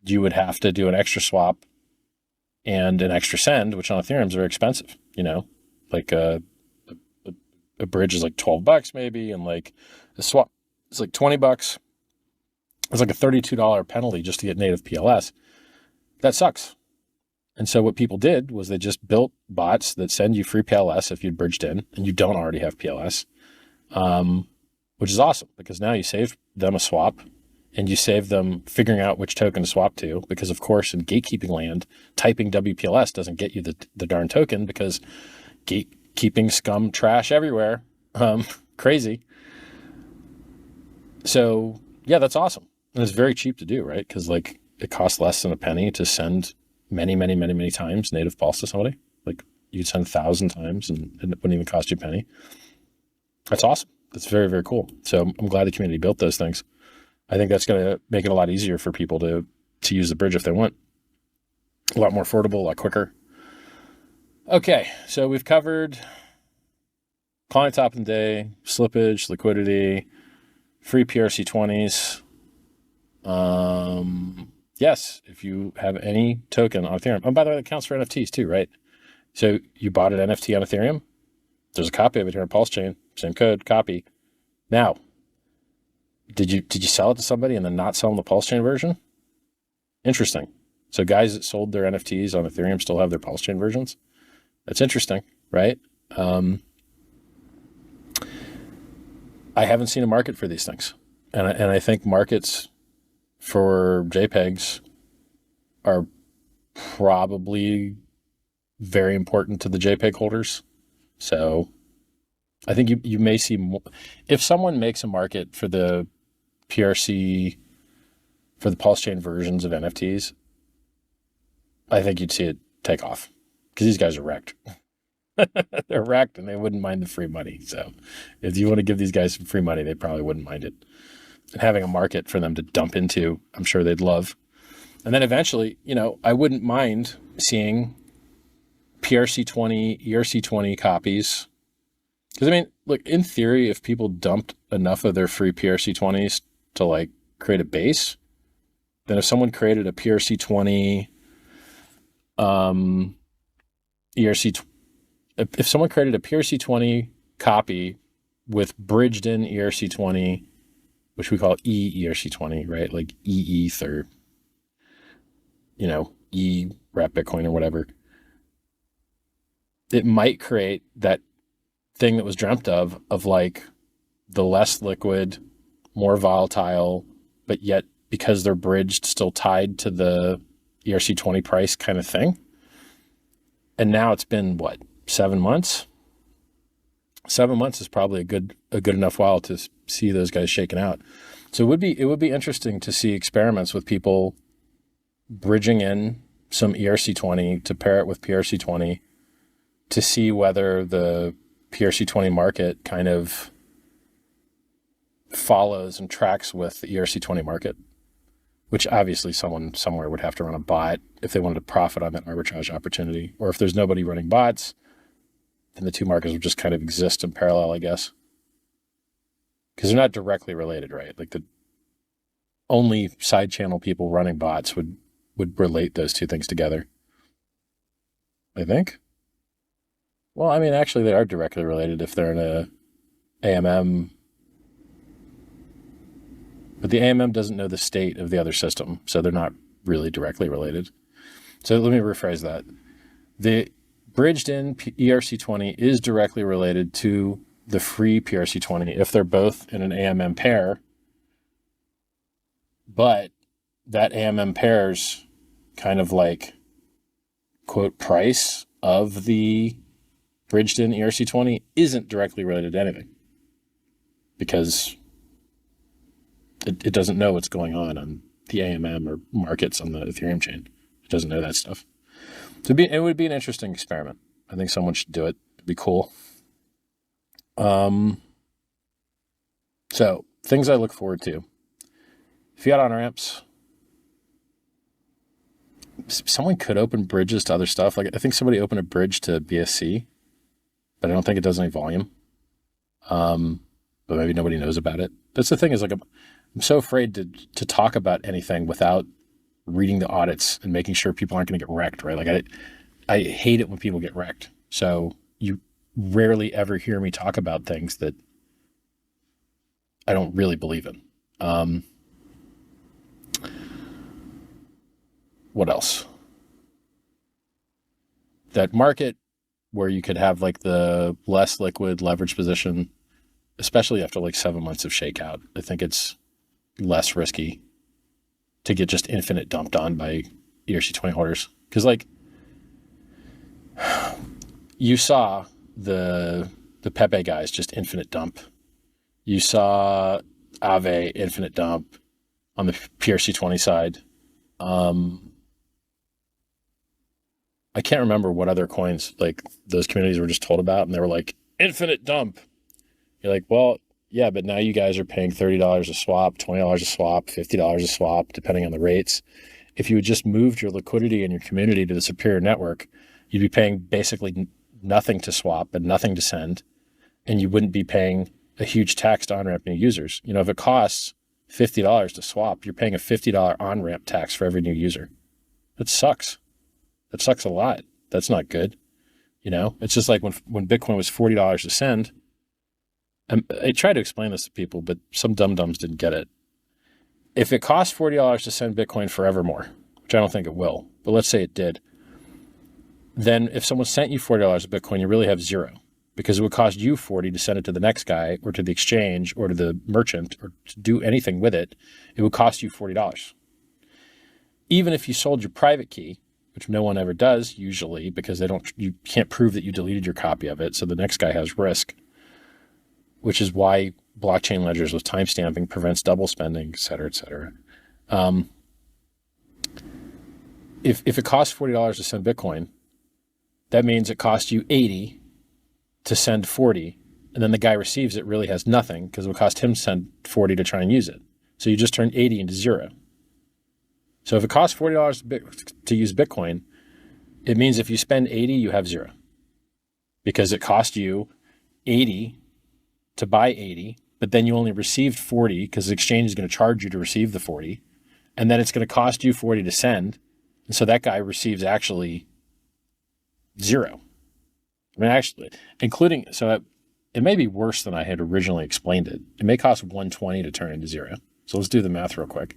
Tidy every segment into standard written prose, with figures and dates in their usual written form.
you would have to do an extra swap and an extra send, which on Ethereum is very expensive, like a bridge is like $12 maybe. And like a swap is like $20. It's like a $32 penalty just to get native PLS. That sucks. And so what people did was they just built bots that send you free PLS if you'd bridged in and you don't already have PLS, which is awesome because now you save them a swap and you save them figuring out which token to swap to. Because of course, in gatekeeping land, typing WPLS doesn't get you the darn token because gatekeeping scum trash everywhere. Crazy. So yeah, that's awesome. And it's very cheap to do, right? Because like it costs less than a penny to send many, many, many, many times native pulse to somebody. Like you'd send 1,000 times and it wouldn't even cost you a penny. That's awesome. That's very, very cool. So I'm glad the community built those things. I think that's going to make it a lot easier for people to use the bridge if they want. A lot more affordable, a lot quicker. Okay, so we've covered client top of the day, slippage, liquidity, free PRC20s. Yes, if you have any token on Ethereum. Oh, by the way, that counts for NFTs too, right? So you bought an NFT on Ethereum. There's a copy of it here on PulseChain. Same code, copy. Now, did you sell it to somebody and then not sell them the PulseChain version? Interesting. So guys that sold their NFTs on Ethereum still have their PulseChain versions. That's interesting, right? I haven't seen a market for these things, and I think markets for JPEGs are probably very important to the JPEG holders. So I think you may see more. If someone makes a market for the PRC, for the PulseChain versions of NFTs, I think you'd see it take off because these guys are wrecked. They're wrecked and they wouldn't mind the free money. So if you want to give these guys some free money, they probably wouldn't mind it. And having a market for them to dump into, I'm sure they'd love. And then eventually, I wouldn't mind seeing PRC20, ERC20 copies. Because I mean, look, in theory, if people dumped enough of their free PRC20s to like create a base, then if someone created a PRC20, if someone created a PRC20 copy with bridged in ERC20, which we call ERC20, right? Like EETH or, E-Wrap Bitcoin or whatever. It might create that thing that was dreamt of like the less liquid, more volatile, but yet because they're bridged, still tied to the ERC20 price kind of thing. And now it's been what, 7 months? 7 months is probably a good enough while to see those guys shaken out. So it would be interesting to see experiments with people bridging in some ERC20 to pair it with PRC20 to see whether the PRC20 market kind of follows and tracks with the ERC20 market, which obviously someone somewhere would have to run a bot if they wanted to profit on that arbitrage opportunity. Or if there's nobody running bots, then the two markets would just kind of exist in parallel, I guess. Because they're not directly related, right? Like the only side channel people running bots would relate those two things together, I think. Well, I mean, actually, they are directly related if they're in a AMM. But the AMM doesn't know the state of the other system, so they're not really directly related. So let me rephrase that. The bridged in ERC20 is directly related to the free PRC20 if they're both in an AMM pair, but that AMM pair's kind of like, quote, price of the bridged in ERC20 isn't directly related to anything because it doesn't know what's going on the AMM or markets on the Ethereum chain. It doesn't know that stuff. So it would be an interesting experiment. I think someone should do it. It'd be cool. So things I look forward to. Fiat on-ramps. Someone could open bridges to other stuff. Like I think somebody opened a bridge to BSC, but I don't think it does any volume. But maybe nobody knows about it. That's the thing is like I'm so afraid to talk about anything without reading the audits and making sure people aren't going to get wrecked, right? Like I hate it when people get wrecked. So you rarely ever hear me talk about things that I don't really believe in. What else? That market where you could have like the less liquid leverage position, especially after like 7 months of shakeout, I think it's less risky to get just infinite dumped on by ERC20 holders. Because like you saw the Pepe guys just infinite dump. You saw Aave infinite dump on the PRC20 side. I can't remember what other coins like those communities were just told about, and they were like, infinite dump. You're like, well, yeah, but now you guys are paying $30 a swap, $20 a swap, $50 a swap, depending on the rates. If you had just moved your liquidity and your community to the superior network, you'd be paying basically nothing to swap and nothing to send, and you wouldn't be paying a huge tax to on-ramp new users. You know, if it costs $50 to swap, you're paying a $50 on-ramp tax for every new user. That sucks. That sucks a lot. That's not good. You know, it's just like when Bitcoin was $40 to send. I tried to explain this to people, but some dum-dums didn't get it. If it costs $40 to send Bitcoin forevermore, which I don't think it will, but let's say it did, then if someone sent you $40 of Bitcoin, you really have zero, because it would cost you $40 to send it to the next guy or to the exchange or to the merchant or to do anything with it. It would cost you $40. Even if you sold your private key, which no one ever does usually, because you can't prove that you deleted your copy of it. So the next guy has risk, which is why blockchain ledgers with timestamping prevents double spending, et cetera, et cetera. If it costs $40 to send Bitcoin, that means it costs you $80 to send $40, and then the guy receives it really has nothing because it would cost him to send $40 to try and use it. So you just turned $80 into zero. So if it costs $40 to use Bitcoin, it means if you spend $80, you have zero, because it cost you $80 to buy $80, but then you only received $40 because the exchange is going to charge you to receive the $40, and then it's going to cost you $40 to send, and so that guy receives actually zero. I mean, actually, including, so it may be worse than I had originally explained it. It may cost $120 to turn into zero. So let's do the math real quick.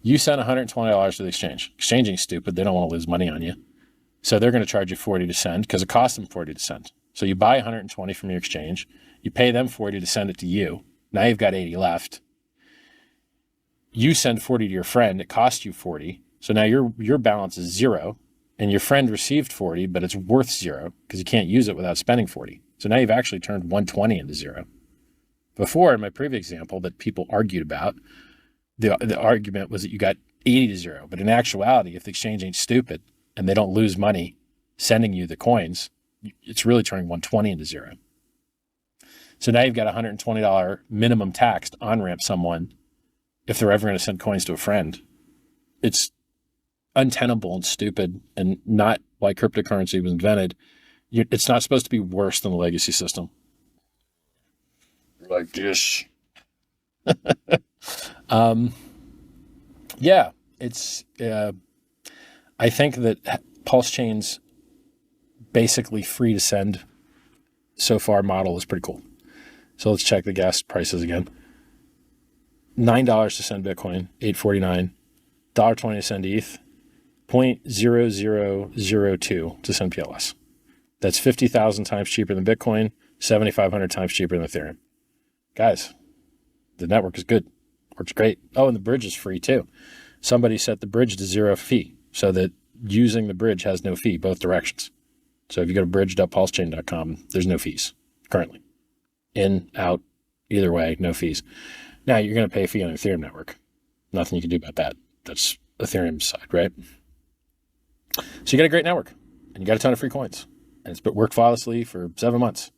You send $120 to the exchange. Exchanging's stupid. They don't want to lose money on you. So they're going to charge you $40 to send because it costs them $40 to send. So you buy $120 from your exchange. You pay them $40 to send it to you. Now you've got $80 left. You send $40 to your friend. It costs you $40. So now your balance is zero, and your friend received $40, but it's worth zero because you can't use it without spending $40. So now you've actually turned $120 into zero. Before, in my previous example that people argued about, the argument was that you got $80 to zero. But in actuality, if the exchange ain't stupid and they don't lose money sending you the coins, it's really turning $120 into zero. So now you've got $120 minimum tax to on-ramp someone if they're ever going to send coins to a friend. It's untenable and stupid, and not why cryptocurrency was invented. It's not supposed to be worse than the legacy system. Like this. Yeah, it's, I think that PulseChain's basically free to send so far model is pretty cool. So let's check the gas prices again. $9 to send Bitcoin, $8.49, $1.20 to send ETH, 0.0002 to send PLS. That's 50,000 times cheaper than Bitcoin, 7,500 times cheaper than Ethereum. Guys, the network is good. Works great. Oh, and the bridge is free too. Somebody set the bridge to zero fee so that using the bridge has no fee both directions. So if you go to bridge.pulsechain.com, there's no fees currently. In, out, either way, no fees. Now you're going to pay a fee on the Ethereum network. Nothing you can do about that. That's Ethereum's side, right? So you got a great network and you got a ton of free coins, and it's worked flawlessly for 7 months.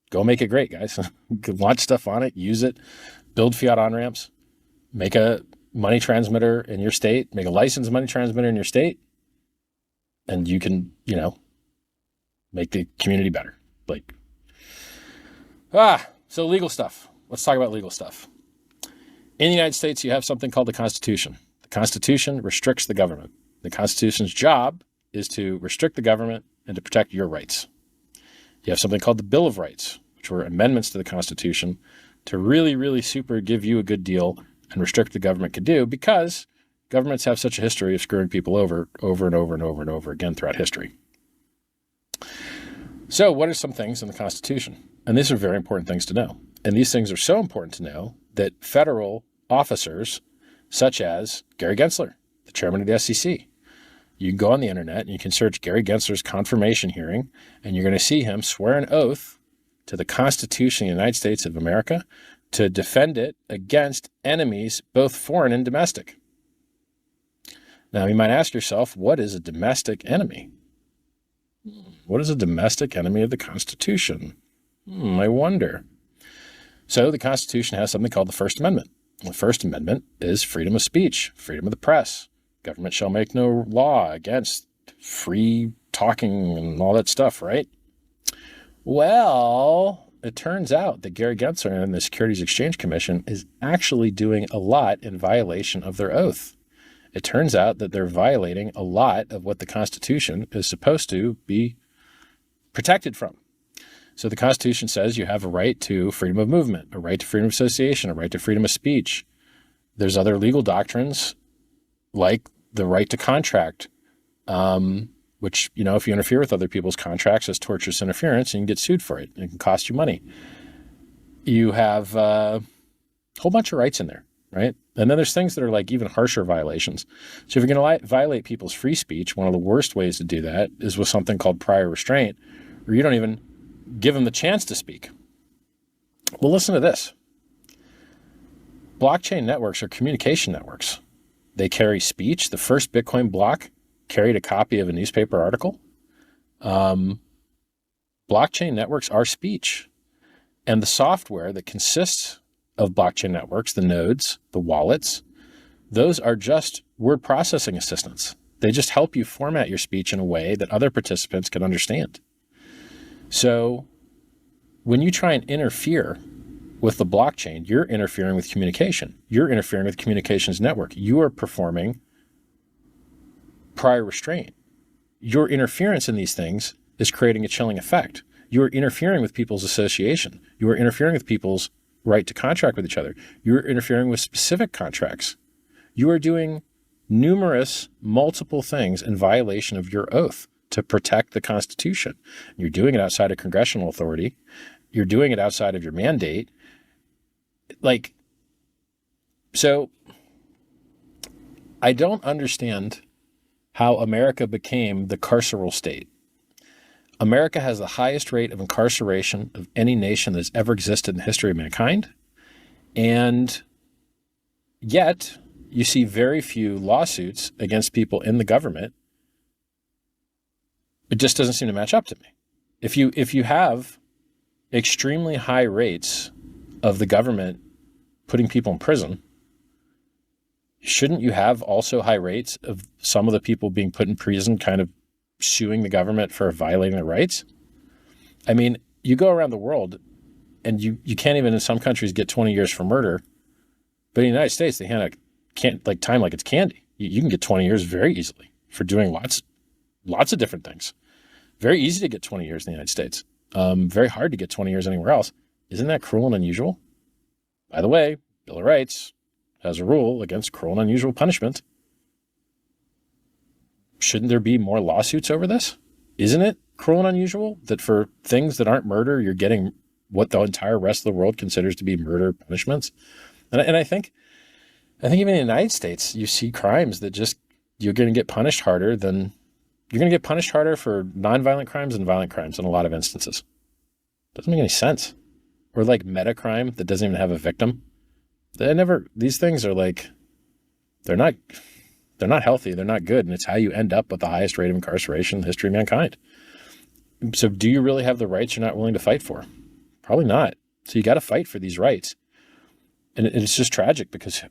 Go make it great, guys. Launch stuff on it, use it, build fiat on-ramps, make a money transmitter in your state, make a licensed money transmitter in your state, and you can, make the community better. So legal stuff. Let's talk about legal stuff. In the United States, you have something called the Constitution. The Constitution restricts the government. The Constitution's job is to restrict the government and to protect your rights. You have something called the Bill of Rights, which were amendments to the Constitution to really, really super give you a good deal and restrict the government could do, because governments have such a history of screwing people over and over and over and over again throughout history. So what are some things in the Constitution? And these are very important things to know. And these things are so important to know that federal officers, such as Gary Gensler, the chairman of the SEC, you can go on the internet and you can search Gary Gensler's confirmation hearing, and you're going to see him swear an oath to the Constitution of the United States of America to defend it against enemies, both foreign and domestic. Now, you might ask yourself, what is a domestic enemy? What is a domestic enemy of the Constitution? I wonder. So the Constitution has something called the First Amendment. The First Amendment is freedom of speech, freedom of the press. Government shall make no law against free talking and all that stuff, right? Well, it turns out that Gary Gensler and the Securities Exchange Commission is actually doing a lot in violation of their oath. It turns out that they're violating a lot of what the Constitution is supposed to be protected from. So the Constitution says you have a right to freedom of movement, a right to freedom of association, a right to freedom of speech. There's other legal doctrines like the right to contract, which, if you interfere with other people's contracts as tortious interference, you can get sued for it. It can cost you money. You have a whole bunch of rights in there, right? And then there's things that are like even harsher violations. So if you're going to violate people's free speech, one of the worst ways to do that is with something called prior restraint, where you don't even give them the chance to speak. Well, listen to this. Blockchain networks are communication networks. They carry speech. The first Bitcoin block carried a copy of a newspaper article. Blockchain networks are speech. And the software that consists of blockchain networks, the nodes, the wallets, those are just word processing assistants. They just help you format your speech in a way that other participants can understand. So when you try and interfere with the blockchain, you're interfering with communication. You're interfering with communications network. You are performing prior restraint. Your interference in these things is creating a chilling effect. You are interfering with people's association. You are interfering with people's right to contract with each other. You're interfering with specific contracts. You are doing numerous, multiple things in violation of your oath to protect the Constitution. You're doing it outside of congressional authority. You're doing it outside of your mandate. So I don't understand how America became the carceral state. America has the highest rate of incarceration of any nation that's ever existed in the history of mankind. And yet you see very few lawsuits against people in the government. It just doesn't seem to match up to me. If you have extremely high rates of the government putting people in prison, shouldn't you have also high rates of some of the people being put in prison kind of suing the government for violating their rights? I mean, you go around the world and you can't even in some countries get 20 years for murder, but in the United States, they hand out time like it's candy. You can get 20 years very easily for doing lots of different things. Very easy to get 20 years in the United States. Very hard to get 20 years anywhere else. Isn't that cruel and unusual? By the way, Bill of Rights has a rule against cruel and unusual punishment. Shouldn't there be more lawsuits over this? Isn't it cruel and unusual that for things that aren't murder, you're getting what the entire rest of the world considers to be murder punishments? And I think even in the United States, you see crimes that just, you're going to get punished harder for nonviolent crimes than violent crimes in a lot of instances. Doesn't make any sense. Or like meta crime that doesn't even have a victim. These things are they're not healthy. They're not good. And it's how you end up with the highest rate of incarceration in the history of mankind. So do you really have the rights you're not willing to fight for? Probably not. So you got to fight for these rights. And it's just tragic because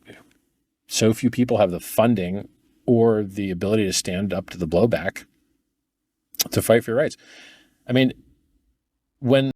so few people have the funding or the ability to stand up to the blowback to fight for your rights. I mean, when